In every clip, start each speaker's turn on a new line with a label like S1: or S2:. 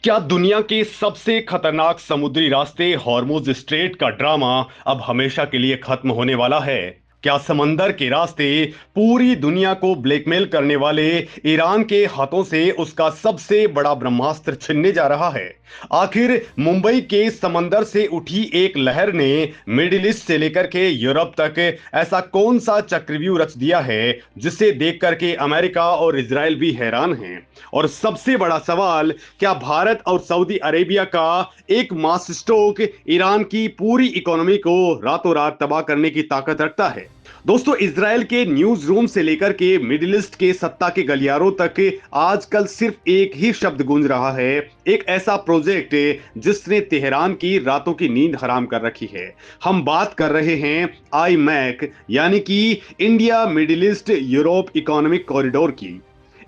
S1: क्या दुनिया के सबसे खतरनाक समुद्री रास्ते हॉर्मुज स्ट्रेट का ड्रामा अब हमेशा के लिए खत्म होने वाला है? क्या समंदर के रास्ते पूरी दुनिया को ब्लैकमेल करने वाले ईरान के हाथों से उसका सबसे बड़ा ब्रह्मास्त्र छिनने जा रहा है? आखिर मुंबई के समंदर से उठी एक लहर ने मिडिल ईस्ट से लेकर के यूरोप तक ऐसा कौन सा चक्रव्यूह रच दिया है जिसे देख करके अमेरिका और इजराइल भी हैरान हैं? और सबसे बड़ा सवाल, क्या भारत और सऊदी अरेबिया का एक मास स्ट्रोक ईरान की पूरी इकोनॉमी को रातों रात तबाह करने की ताकत रखता है? दोस्तों, इजराइल के न्यूज रूम से लेकर के मिडिल ईस्ट के सत्ता के गलियारों तक आजकल सिर्फ एक ही शब्द गूंज रहा है, एक ऐसा प्रोजेक्ट जिसने तेहरान की रातों की नींद हराम कर रखी है। हम बात कर रहे हैं आई मैक यानी कि India middle east Europe economic corridor की।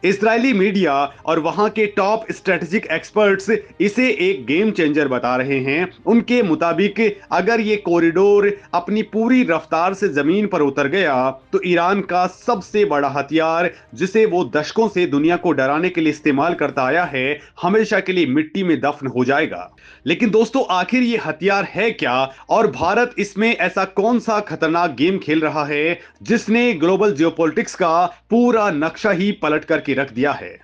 S1: इजरायली मीडिया और वहां के टॉप स्ट्रेटेजिक एक्सपर्ट्स इसे एक गेम चेंजर बता रहे हैं। उनके मुताबिक अगर ये कॉरिडोर अपनी पूरी रफ्तार से जमीन पर उतर गया तो ईरान का सबसे बड़ा हथियार, जिसे वो दशकों से दुनिया को डराने के लिए इस्तेमाल करता आया है, हमेशा के लिए मिट्टी में दफन हो जाएगा। लेकिन दोस्तों, आखिर ये हथियार है क्या, और भारत इसमें ऐसा कौन सा खतरनाक गेम खेल रहा है जिसने ग्लोबल जियोपॉलिटिक्स का पूरा नक्शा ही पलट करके रख दिया है?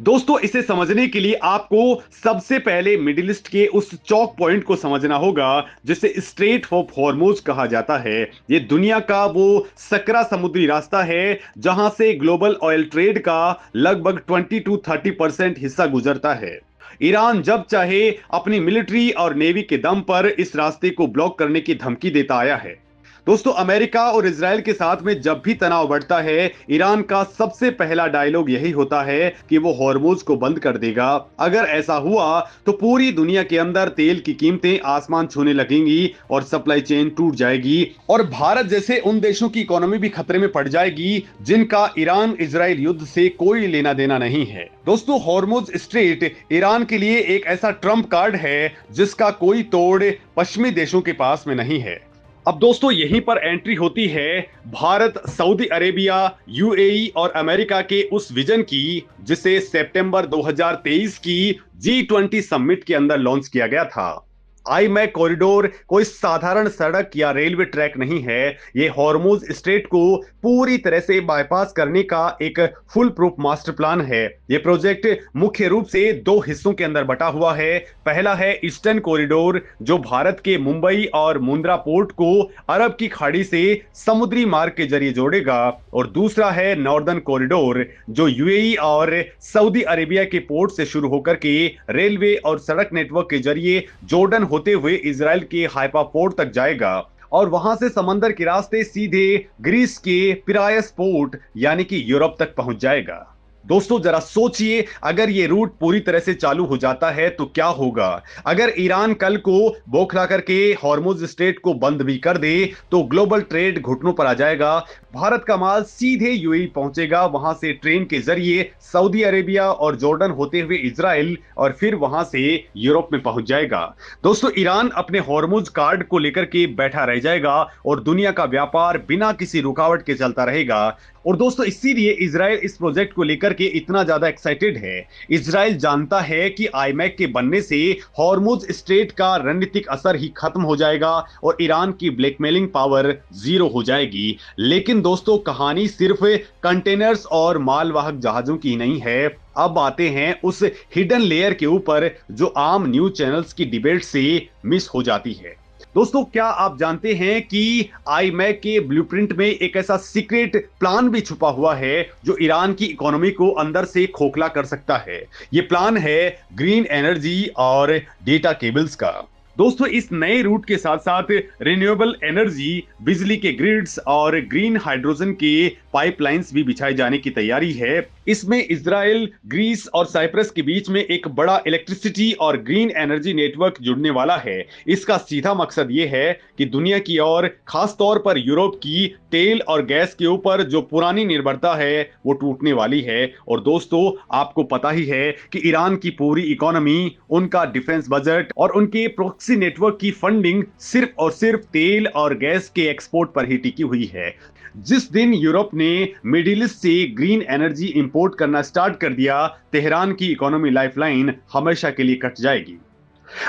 S1: दोस्तों, इसे समझने के लिए आपको सबसे पहले मिडिल ईस्ट के उस चौक पॉइंट को समझना होगा जिसे स्ट्रेट ऑफ हॉर्मुज कहा जाता है। यह दुनिया का वो सकरा समुद्री रास्ता है जहां से ग्लोबल ऑयल ट्रेड का लगभग 20 to 30% हिस्सा गुजरता है। ईरान जब चाहे अपनी मिलिट्री और नेवी के दम पर इस रास्ते को ब्लॉक करने की धमकी देता आया है। दोस्तों, अमेरिका और इजराइल के साथ में जब भी तनाव बढ़ता है, ईरान का सबसे पहला डायलॉग यही होता है कि वो हॉर्मुज को बंद कर देगा। अगर ऐसा हुआ तो पूरी दुनिया के अंदर तेल की कीमतें आसमान छूने लगेंगी और सप्लाई चेन टूट जाएगी, और भारत जैसे उन देशों की इकोनॉमी भी खतरे में पड़ जाएगी जिनका ईरान इजराइल युद्ध से कोई लेना देना नहीं है। दोस्तों, हॉर्मुज स्ट्रेट ईरान के लिए एक ऐसा ट्रम्प कार्ड है जिसका कोई तोड़ पश्चिमी देशों के पास में नहीं है। अब दोस्तों, यहीं पर एंट्री होती है भारत, सऊदी अरेबिया, यूएई और अमेरिका के उस विजन की जिसे सितंबर 2023 की G20 समिट के अंदर लॉन्च किया गया था। आई मैक कॉरिडोर कोई साधारण सड़क या रेलवे ट्रैक नहीं है। यह हॉर्मुज स्ट्रेट को पूरी तरह से बाईपास करने का एक फुल प्रूफ मास्टर प्लान है। यह प्रोजेक्ट मुख्य रूप से दो हिस्सों के अंदर बटा हुआ है। पहला है ईस्टर्न कॉरिडोर, जो भारत के मुंबई और मुंद्रा पोर्ट को अरब की खाड़ी से समुद्री मार्ग के जरिए जोड़ेगा, और दूसरा है नॉर्दर्न कॉरिडोर, जो यूएई और सऊदी अरेबिया के पोर्ट से शुरू होकर के रेलवे और सड़क नेटवर्क के जरिए जॉर्डन होते हुए इजराइल के हाइफा पोर्ट तक जाएगा, और वहां से समंदर के रास्ते सीधे ग्रीस के पिरायस पोर्ट यानी कि यूरोप तक पहुंच जाएगा। दोस्तों, जरा सोचिए, अगर ये रूट पूरी तरह से चालू हो जाता है तो क्या होगा। अगर ईरान कल को बौखला करके हॉर्मुज स्ट्रेट को बंद भी कर दे तो ग्लोबल ट्रेड घुटनों पर आ जाएगा। भारत का माल सीधे यूएई पहुंचेगा, वहां से ट्रेन के जरिए सऊदी अरेबिया और जॉर्डन होते हुए इजराइल, और फिर वहां से यूरोप में पहुंच जाएगा। दोस्तों, ईरान अपने हॉर्मुज कार्ड को लेकर के बैठा रह जाएगा और दुनिया का व्यापार बिना किसी रुकावट के चलता रहेगा। और दोस्तों, इसीलिए इजराइल इस प्रोजेक्ट को लेकर के इतना ज्यादा एक्साइटेड है। इजराइल जानता है कि आईमैक के बनने से हॉर्मुज स्ट्रेट का रणनीतिक असर ही खत्म हो जाएगा और ईरान की ब्लैकमेलिंग पावर जीरो हो जाएगी। लेकिन दोस्तों, कहानी सिर्फ कंटेनर्स और मालवाहक जहाजों की नहीं है। अब आते हैं उस हिडन लेयर के ऊपर जो आम न्यूज चैनल्स की डिबेट से मिस हो जाती है। दोस्तों, क्या आप जानते हैं कि आईमैक के ब्लूप्रिंट में एक ऐसा सीक्रेट प्लान भी छुपा हुआ है जो ईरान की इकोनॉमी को अंदर से खोखला कर सकता है? यह प्लान है ग्रीन एनर्जी और डेटा केबल्स का। दोस्तों, इस नए रूट के साथ साथ रिन्यूएबल एनर्जी, बिजली के ग्रिड्स और ग्रीन हाइड्रोजन के पाइपलाइंस भी बिछाए जाने की तैयारी है। इसमें इजराइल, ग्रीस और साइप्रस के बीच में एक बड़ा इलेक्ट्रिसिटी और ग्रीन एनर्जी नेटवर्क जुड़ने वाला है। इसका सीधा मकसद यह है कि दुनिया की और खास तौर पर यूरोप की तेल और गैस के ऊपर जो पुरानी निर्भरता है वो टूटने वाली है। और दोस्तों, आपको पता ही है कि ईरान की पूरी इकोनॉमी, उनका डिफेंस बजट और उनके प्रॉक्सी नेटवर्क की फंडिंग सिर्फ और सिर्फ तेल और गैस के एक्सपोर्ट पर ही टिकी हुई है। जिस दिन यूरोप ने मिडिल ईस्ट से ग्रीन एनर्जी इंपोर्ट करना स्टार्ट कर दिया, तेहरान की इकोनॉमी लाइफलाइन हमेशा के लिए कट जाएगी।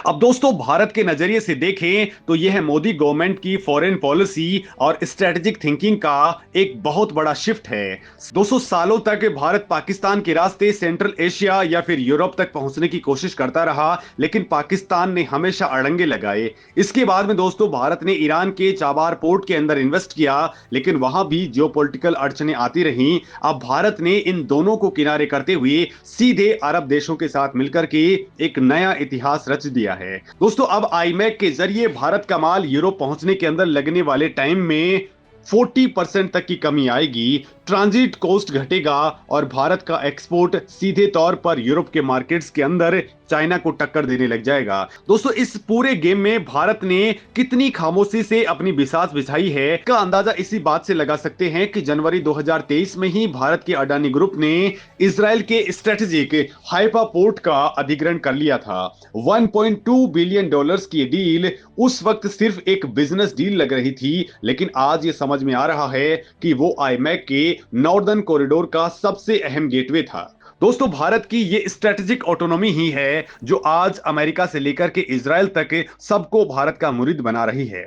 S1: अब दोस्तों, भारत के नजरिए से देखें तो यह मोदी गवर्नमेंट की फॉरेन पॉलिसी और स्ट्रेटेजिक थिंकिंग का एक बहुत बड़ा शिफ्ट है। 200 सालों तक भारत पाकिस्तान के रास्ते सेंट्रल एशिया या फिर यूरोप तक पहुंचने की कोशिश करता रहा, लेकिन पाकिस्तान ने हमेशा अड़ंगे लगाए। इसके बाद में दोस्तों, भारत ने ईरान के चाबार पोर्ट के अंदर इन्वेस्ट किया, लेकिन वहां भी जियोपॉलिटिकल अड़चनें आती रहीं। अब भारत ने इन दोनों को किनारे करते हुए सीधे अरब देशों के साथ मिलकर के एक नया इतिहास रच दिया है। दोस्तों, अब आईमैक के जरिए भारत का माल यूरोप पहुंचने के अंदर लगने वाले टाइम में 40% तक की कमी आएगी, ट्रांजिट कॉस्ट घटेगा और भारत का एक्सपोर्ट सीधे तौर पर यूरोप के मार्केट्स के अंदर चाइना को टक्कर देने लग जाएगा। दोस्तों, इस पूरे गेम में भारत ने कितनी खामोशी से अपनी बिसात बिछाई है का अंदाजा इसी बात से लगा सकते हैं कि जनवरी 2023 में ही भारत के अडानी ग्रुप ने इजराइल के स्ट्रेटेजिक हाइफा पोर्ट का अधिग्रहण कर लिया था। $1.2 बिलियन की डील उस वक्त सिर्फ एक बिजनेस डील लग रही थी, लेकिन आज ये समझ में आ रहा है कि वो आईमैक के नॉर्दर्न कॉरिडोर का सबसे अहम गेटवे था। दोस्तों, भारत की ये स्ट्रेटेजिक ऑटोनॉमी ही है जो आज अमेरिका से लेकर के इजराइल तक सबको भारत का मुरीद बना रही है।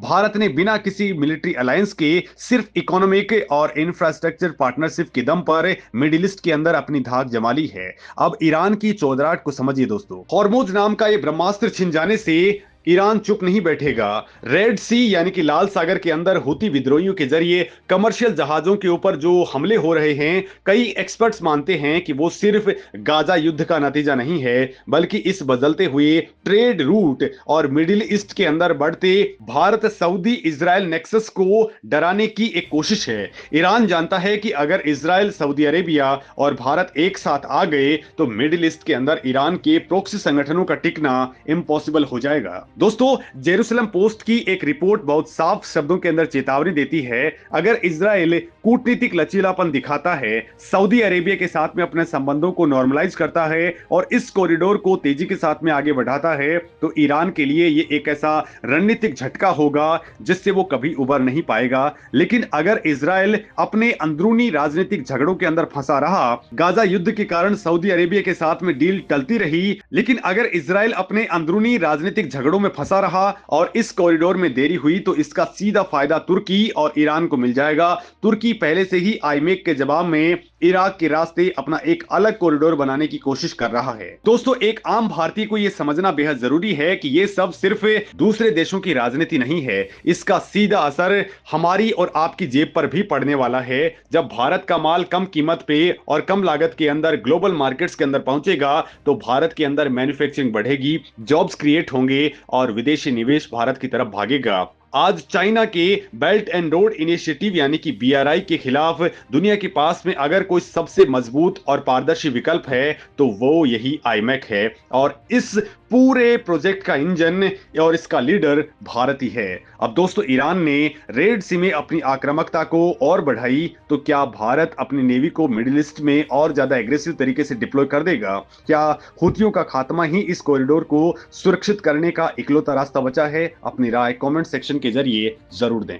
S1: भारत ने बिना किसी मिलिट्री अलायंस के सिर्फ इकोनॉमिक और इंफ्रास्ट्रक्चर पार्टनरशिप के दम पर मिडिल ईस्ट के अंदर अपनी धाक जमा ली है। अब ईरान की चौधराहट को समझिए दोस्तों। हॉर्मुज नाम का ये ब्रह्मास्त्र छिन जाने से ईरान चुप नहीं बैठेगा। रेड सी यानी कि लाल सागर के अंदर हुती विद्रोहियों के जरिए कमर्शियल जहाजों के ऊपर जो हमले हो रहे हैं, कई एक्सपर्ट्स मानते हैं कि वो सिर्फ गाजा युद्ध का नतीजा नहीं है, बल्कि इस बदलते हुए ट्रेड रूट और मिडिल ईस्ट के अंदर बढ़ते भारत सऊदी इजराइल नेक्सस को डराने की एक कोशिश है। ईरान जानता है कि अगर इजराइल, सऊदी अरेबिया और भारत एक साथ आ गए तो मिडिल ईस्ट के अंदर ईरान के प्रोक्सी संगठनों का टिकना इम्पॉसिबल हो जाएगा। दोस्तों, जेरूसलम पोस्ट की एक रिपोर्ट बहुत साफ शब्दों के अंदर चेतावनी देती है, अगर इजराइल कूटनीतिक लचीलापन दिखाता है, सऊदी अरेबिया के साथ में अपने संबंधों को नॉर्मलाइज करता है और इस कॉरिडोर को तेजी के साथ में आगे बढ़ाता है, तो ईरान के लिए ये एक ऐसा रणनीतिक झटका होगा जिससे वो कभी उबर नहीं पाएगा। लेकिन अगर इजराइल अपने अंदरूनी राजनीतिक झगड़ों के अंदर फंसा रहा, गाजा युद्ध के कारण सऊदी अरेबिया के साथ में डील टलती रही, लेकिन अगर इजराइल अपने अंदरूनी राजनीतिक झगड़ों में फंसा रहा और इस कॉरिडोर में देरी हुई, तो इसका सीधा फायदा तुर्की और ईरान को मिल जाएगा। तुर्की पहले से ही आईमेक के जवाब में इराक के रास्ते अपना एक अलग कॉरिडोर बनाने की कोशिश कर रहा है। दोस्तों, एक आम भारतीय को यह समझना बेहद जरूरी है कि यह सब सिर्फ दूसरे देशों की राजनीति नहीं है, इसका सीधा असर हमारी और आपकी जेब पर भी पड़ने वाला है। जब भारत का माल कम कीमत पे और कम लागत के अंदर ग्लोबल मार्केट्स के अंदर पहुंचेगा, तो भारत के अंदर मैन्युफैक्चरिंग बढ़ेगी, जॉब्स क्रिएट होंगे और विदेशी निवेश भारत की तरफ भागेगा। आज चाइना के बेल्ट एंड रोड इनिशिएटिव यानी कि बीआरआई के खिलाफ दुनिया के पास में अगर कोई सबसे मजबूत और पारदर्शी विकल्प है तो वो यही आईमैक है, और इस पूरे प्रोजेक्ट का इंजन और इसका लीडर भारत ही है। अब दोस्तों, ईरान ने रेड सी में अपनी आक्रामकता को और बढ़ाई, तो क्या भारत अपनी नेवी को मिडिल ईस्ट में और ज्यादा एग्रेसिव तरीके से डिप्लॉय कर देगा? क्या हुतियों का खात्मा ही इस कॉरिडोर को सुरक्षित करने का इकलौता रास्ता बचा है? अपनी राय कमेंट सेक्शन के जरिए जरूर दें।